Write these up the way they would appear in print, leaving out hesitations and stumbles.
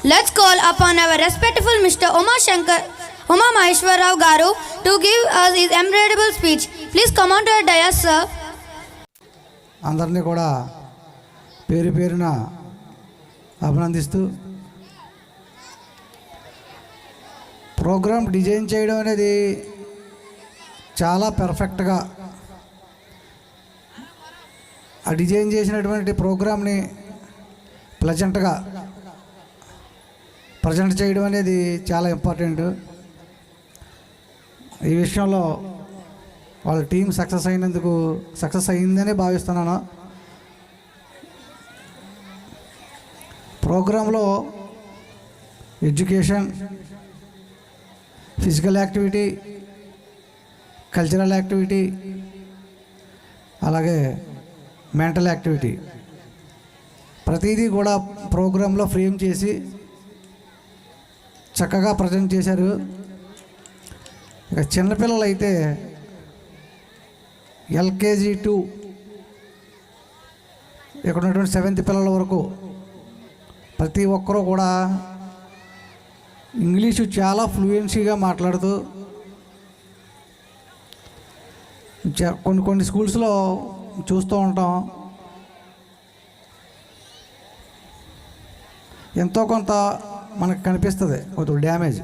Let's call upon our respectful Mr. Uma Maheshwar Rao Garu to give us his memorable speech. Please come on to our dais, sir. అందరినీ కూడా పేరు పేరున అభినందిస్తూ programme design చేయడం అనేది చాలా పర్ఫెక్ట్గా ఆ డిజైన్ చేసినటువంటి ప్రోగ్రామ్ని ప్లెజెంట్గా ప్రజెంట్ చేయడం అనేది చాలా ఇంపార్టెంట్. ఈ విషయంలో వాళ్ళ టీం సక్సెస్ అయిందని భావిస్తున్నాను. ప్రోగ్రాంలో education, physical activity, cultural activity, అలాగే మెంటల్ యాక్టివిటీ ప్రతిదీ కూడా ప్రోగ్రాంలో ఫ్రేమ్ చేసి చక్కగా ప్రజెంట్ చేశారు. ఇక చిన్నపిల్లలు అయితే ఎల్కేజీ టు ఇక్కడ ఉన్నటువంటి 7th పిల్లల వరకు ప్రతి ఒక్కరూ కూడా ఇంగ్లీషు చాలా ఫ్లూయెన్సీగా మాట్లాడుతూ కొన్ని స్కూల్స్లో చూస్తూ ఉంటాం, ఎంతో కొంత మనకు కనిపిస్తుంది కొంచెం డ్యామేజ్.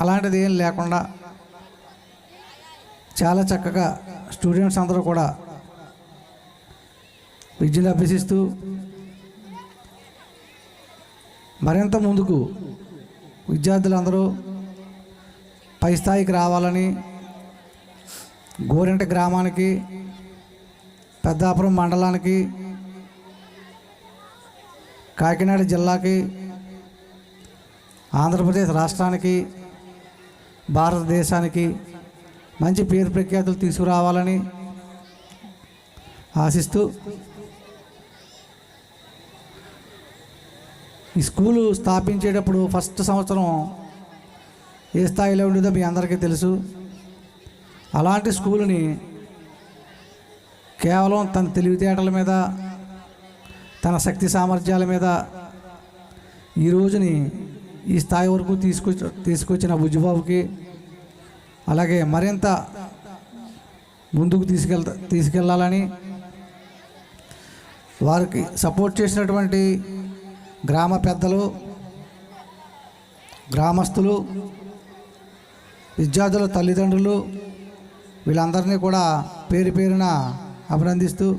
అలాంటిది ఏం లేకుండా చాలా చక్కగా స్టూడెంట్స్ అందరూ కూడా విద్యను అభ్యసిస్తూ మరింత ముందుకు విద్యార్థులందరూ పై స్థాయికి రావాలని గోరింట గ్రామానికి, పెద్దాపురం మండలానికి, కాకినాడ జిల్లాకి, ఆంధ్రప్రదేశ్ రాష్ట్రానికి, భారతదేశానికి మంచి పేరు ప్రఖ్యాతులు తీసుకురావాలని ఆశిస్తూ ఈ స్కూలు స్థాపించేటప్పుడు ఫస్ట్ సంవత్సరం ఏ స్థాయిలో ఉండేదో మీ అందరికీ తెలుసు. అలాంటి స్కూలుని కేవలం తన తెలివితేటల మీద, తన శక్తి సామర్థ్యాల మీద ఈ రోజుని ఈ స్థాయి వరకు తీసుకొచ్చిన బుజ్జిబాబుకి, అలాగే మరింత ముందుకు తీసుకెళ్ళాలని వారికి సపోర్ట్ చేసినటువంటి గ్రామ పెద్దలు, గ్రామస్తులు, విద్యార్థుల తల్లిదండ్రులు వీళ్ళందరినీ కూడా పేరు పేరున అభినందిస్తూ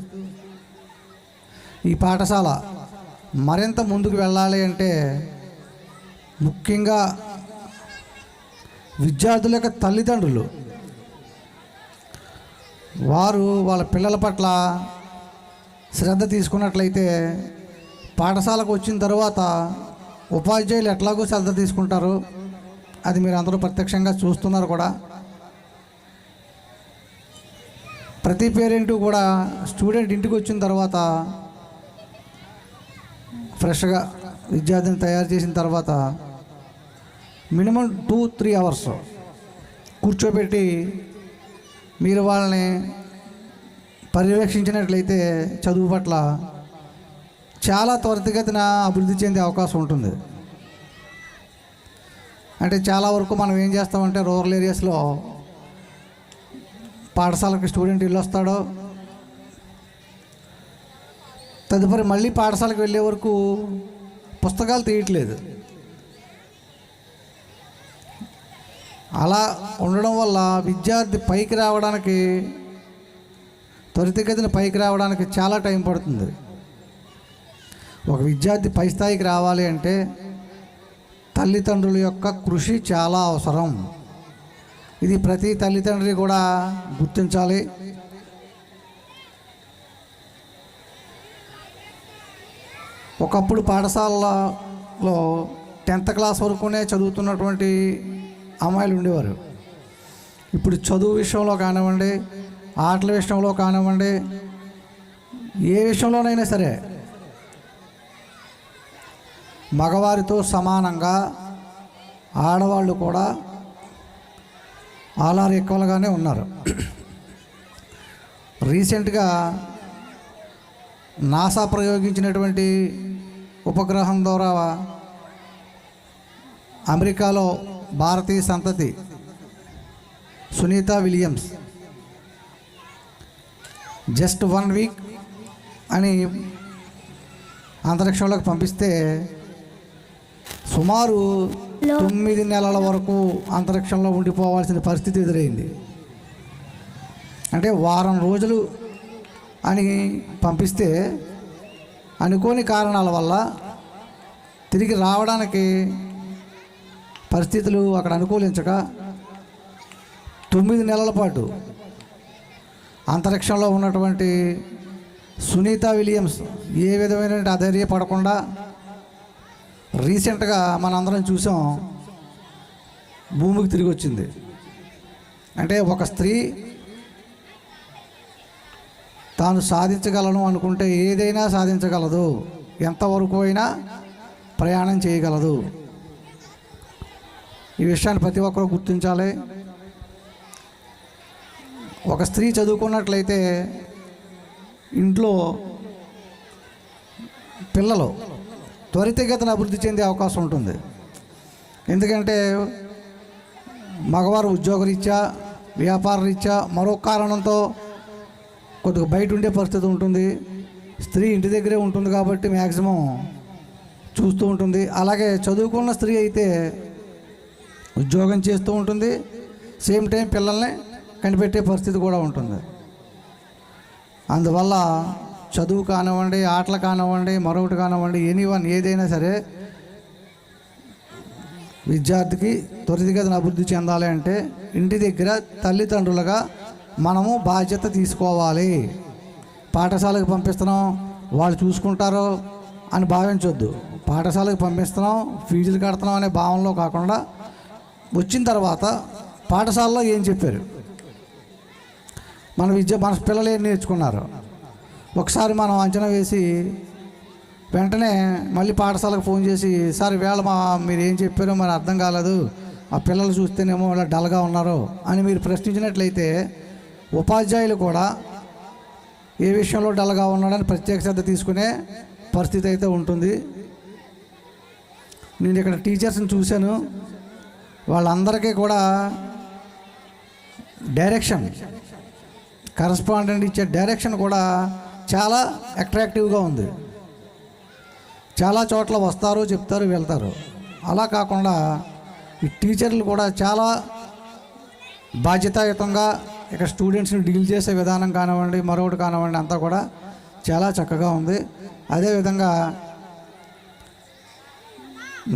ఈ పాఠశాల మరింత ముందుకు వెళ్ళాలి అంటే ముఖ్యంగా విద్యార్థుల యొక్క తల్లిదండ్రులు వారు వాళ్ళ పిల్లల పట్ల శ్రద్ధ తీసుకున్నట్లయితే పాఠశాలకు వచ్చిన తర్వాత ఉపాధ్యాయులు ఎట్లాగో శ్రద్ధ తీసుకుంటారు. అది మీరు అందరూ ప్రత్యక్షంగా చూస్తున్నారు కూడా. ప్రతి పేరెంటు కూడా స్టూడెంట్ ఇంటికి వచ్చిన తర్వాత ఫ్రెష్గా విద్యార్థిని తయారు చేసిన తర్వాత మినిమం 2-3 అవర్స్ కూర్చోబెట్టి మీరు వాళ్ళని పర్యవేక్షించినట్లయితే చదువు పట్ల చాలా త్వరితగతిన అభివృద్ధి చెందే అవకాశం ఉంటుంది. అంటే చాలా వరకు మనం ఏం చేస్తామంటే రూరల్ ఏరియాస్లో పాఠశాలకు స్టూడెంట్ ఇల్లు వస్తాడో తదుపరి మళ్ళీ పాఠశాలకు వెళ్ళే వరకు పుస్తకాలు తీయట్లేదు. అలా ఉండడం వల్ల విద్యార్థి పైకి రావడానికి, త్వరితగతిన పైకి రావడానికి చాలా టైం పడుతుంది. ఒక విద్యార్థి పై స్థాయికి రావాలి అంటే తల్లిదండ్రుల యొక్క కృషి చాలా అవసరం. ఇది ప్రతి తల్లిదండ్రి కూడా గుర్తించాలి. ఒకప్పుడు పాఠశాలలో 10th క్లాస్ వరకునే చదువుతున్నటువంటి అమ్మాయిలు ఉండేవారు. ఇప్పుడు చదువు విషయంలో కానివ్వండి, ఆటల విషయంలో కానివ్వండి, ఏ విషయంలోనైనా సరే మగవారితో సమానంగా ఆడవాళ్ళు కూడా ఆలారు ఎక్కువగానే ఉన్నారు. రీసెంట్గా నాసా ప్రయోగించినటువంటి ఉపగ్రహం ద్వారా అమెరికాలో భారతీయ సంతతి సునీత విలియమ్స్ జస్ట్ 1 వీక్ అని అంతరిక్షంలోకి పంపిస్తే సుమారు 9 నెలల వరకు అంతరిక్షంలో ఉండిపోవాల్సిన పరిస్థితి ఎదురైంది. అంటే వారం రోజులు అని పంపిస్తే అనుకోని కారణాల వల్ల తిరిగి రావడానికి పరిస్థితులు అక్కడ అనుకూలించక 9 నెలల పాటు అంతరిక్షంలో ఉన్నటువంటి సునీత విలియమ్స్ ఏ విధమైన అధైర్యపడకుండా రీసెంట్గా మనందరం చూసాం, భూమికి తిరిగి వచ్చింది. అంటే ఒక స్త్రీ తాను సాధించగలను అనుకుంటే ఏదైనా సాధించగలదు, ఎంతవరకు అయినా ప్రయాణం చేయగలదు. ఈ విషయాన్ని ప్రతి ఒక్కరూ గుర్తించాలి. ఒక స్త్రీ చదువుకున్నట్లయితే ఇంట్లో పిల్లలు త్వరితగతిన అభివృద్ధి చెందే అవకాశం ఉంటుంది. ఎందుకంటే మగవారు ఉద్యోగరీత్యా, వ్యాపార రీత్యా, మరో కారణంతో కొద్దిగా బయట ఉండే పరిస్థితి ఉంటుంది. స్త్రీ ఇంటి దగ్గరే ఉంటుంది కాబట్టి మ్యాక్సిమం చూస్తూ ఉంటుంది. అలాగే చదువుకున్న స్త్రీ అయితే ఉద్యోగం చేస్తూ ఉంటుంది, సేమ్ టైం పిల్లల్ని కనిపెట్టే పరిస్థితి కూడా ఉంటుంది. అందువల్ల చదువు కానివ్వండి, ఆటలు కానివ్వండి, మరొకటి కానివ్వండి, ఎనీవన్ ఏదైనా సరే విద్యార్థికి త్వరితగతిన అభివృద్ధి చెందాలి అంటే ఇంటి దగ్గర తల్లిదండ్రులుగా మనము బాధ్యత తీసుకోవాలి. పాఠశాలకు పంపిస్తున్నాం, వాళ్ళు చూసుకుంటారు అని భావించొద్దు. పాఠశాలకు పంపిస్తున్నాం, ఫీజులు కడుతున్నాం అనే భావనలో కాకుండా వచ్చిన తర్వాత పాఠశాలలో ఏం చెప్పారు, మన పిల్లలు ఏం నేర్చుకున్నారు ఒకసారి మనం అంచనా వేసి వెంటనే మళ్ళీ పాఠశాలకు ఫోన్ చేసి, సార్ వేళ మీరు ఏం చెప్పారో మరి అర్థం కాలేదు, ఆ పిల్లలు చూస్తేనేమో ఇలా డల్గా ఉన్నారు అని మీరు ప్రశ్నించినట్లయితే ఉపాధ్యాయులు కూడా ఏ విషయంలో డల్గా ఉన్నాడని ప్రత్యేక శ్రద్ధ తీసుకునే పరిస్థితి అయితే ఉంటుంది. నేను ఇక్కడ టీచర్స్ని చూశాను, వాళ్ళందరికీ కూడా డైరెక్షన్, కరస్పాండెంట్ ఇచ్చే డైరెక్షన్ కూడా చాలా అట్రాక్టివ్గా ఉంది. చాలా చోట్ల వస్తారు, చెప్తారు, వెళ్తారు. అలా కాకుండా ఈ టీచర్లు కూడా చాలా బాధ్యతాయుతంగా ఇక్కడ స్టూడెంట్స్ని డీల్ చేసే విధానం కానివ్వండి, మరొకటి కానివ్వండి, అంతా కూడా చాలా చక్కగా ఉంది. అదేవిధంగా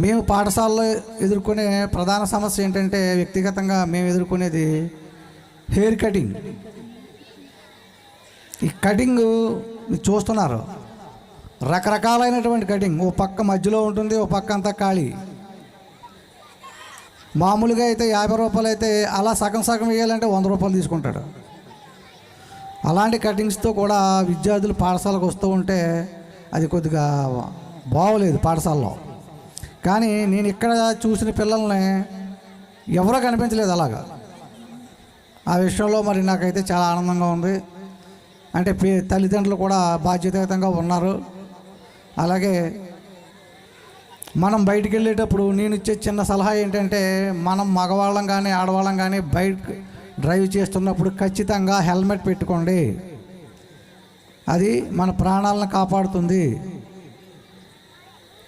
మేము పాఠశాలలో ఎదుర్కొనే ప్రధాన సమస్య ఏంటంటే, వ్యక్తిగతంగా మేము ఎదుర్కొనేది హెయిర్ కటింగ్. ఈ కటింగ్ చూస్తున్నారు, రకరకాలైనటువంటి కటింగ్. ఓ పక్క మధ్యలో ఉంటుంది, ఓ పక్క అంతా ఖాళీ. మామూలుగా అయితే 50 రూపాయలు అయితే అలా సగం సగం వేయాలంటే 100 రూపాయలు తీసుకుంటాడు. అలాంటి కటింగ్స్తో కూడా విద్యార్థులు పాఠశాలకు వస్తూ ఉంటే అది కొద్దిగా బాగోలేదు పాఠశాలలో. కానీ నేను ఇక్కడ చూసిన పిల్లల్ని ఎవరో కనిపించలేదు అలాగా. ఆ విషయంలో మరి నాకైతే చాలా ఆనందంగా ఉంది. అంటే తల్లిదండ్రులు కూడా బాధ్యతాయుతంగా ఉన్నారు. అలాగే మనం బయటికి వెళ్ళేటప్పుడు నేను ఇచ్చే చిన్న సలహా ఏంటంటే, మనం మగవాళ్ళం కానీ ఆడవాళ్ళం కానీ బైక్ డ్రైవ్ చేస్తున్నప్పుడు ఖచ్చితంగా హెల్మెట్ పెట్టుకోండి, అది మన ప్రాణాలను కాపాడుతుంది.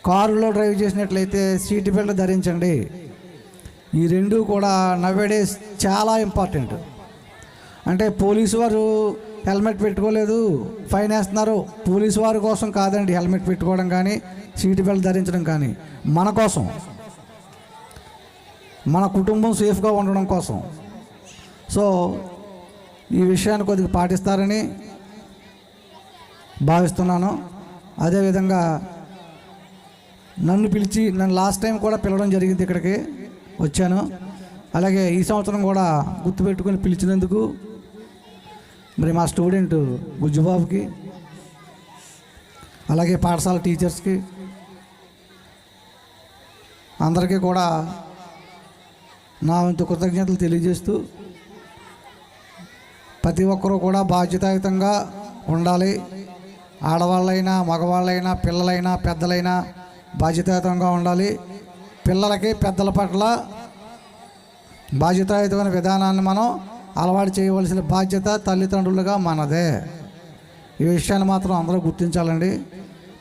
కారులో డ్రైవ్ చేసినట్లయితే సీట్ బెల్ట్ ధరించండి. ఈ రెండు కూడా నవ్వేడేస్ చాలా ఇంపార్టెంట్. అంటే పోలీసు వారు హెల్మెట్ పెట్టుకోలేదు, ఫైన్ వేస్తున్నారు. పోలీసు వారి కోసం కాదండి హెల్మెట్ పెట్టుకోవడం కానీ సీట్ బెల్ట్ ధరించడం కానీ, మన కోసం, మన కుటుంబం సేఫ్గా ఉండడం కోసం. సో ఈ విషయాన్ని కొద్దిగా పాటిస్తారని భావిస్తున్నాను. అదేవిధంగా నన్ను లాస్ట్ టైం కూడా పిలవడం జరిగింది, ఇక్కడికి వచ్చాను. అలాగే ఈ సంవత్సరం కూడా గుర్తుపెట్టుకొని పిలిచినందుకు మరి మా స్టూడెంట్ బుజ్జుబాబుకి, అలాగే పాఠశాల టీచర్స్కి అందరికీ కూడా నా వంతు కృతజ్ఞతలు తెలియజేస్తూ, ప్రతి ఒక్కరూ కూడా బాధ్యతాయుతంగా ఉండాలి. ఆడవాళ్ళైనా, మగవాళ్ళైనా, పిల్లలైనా, పెద్దలైనా బాధ్యతాయుతంగా ఉండాలి. పిల్లలకి పెద్దల పట్ల బాధ్యతాయుతమైన విధానాన్ని మనం అలవాటు చేయవలసిన బాధ్యత తల్లిదండ్రులుగా మనదే. ఈ విషయాన్ని మాత్రం అందరూ గుర్తించాలండి.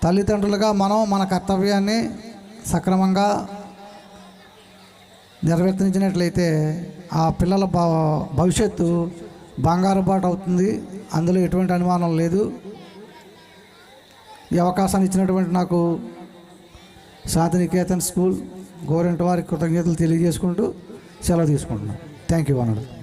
తల్లిదండ్రులుగా మనం మన కర్తవ్యాన్ని సక్రమంగా నిర్వర్తించినట్లయితే ఆ పిల్లల భవిష్యత్తు బంగారు బాట అవుతుంది. అందులో ఎటువంటి అనుమానం లేదు. ఈ అవకాశాన్ని ఇచ్చినటువంటి నాకు శాంతినికేతన్ స్కూల్ గవర్నమెంట్ వారికి కృతజ్ఞతలు తెలియజేసుకుంటూ సెలవు తీసుకుంటున్నాను. థ్యాంక్ యూ అన్నాడు.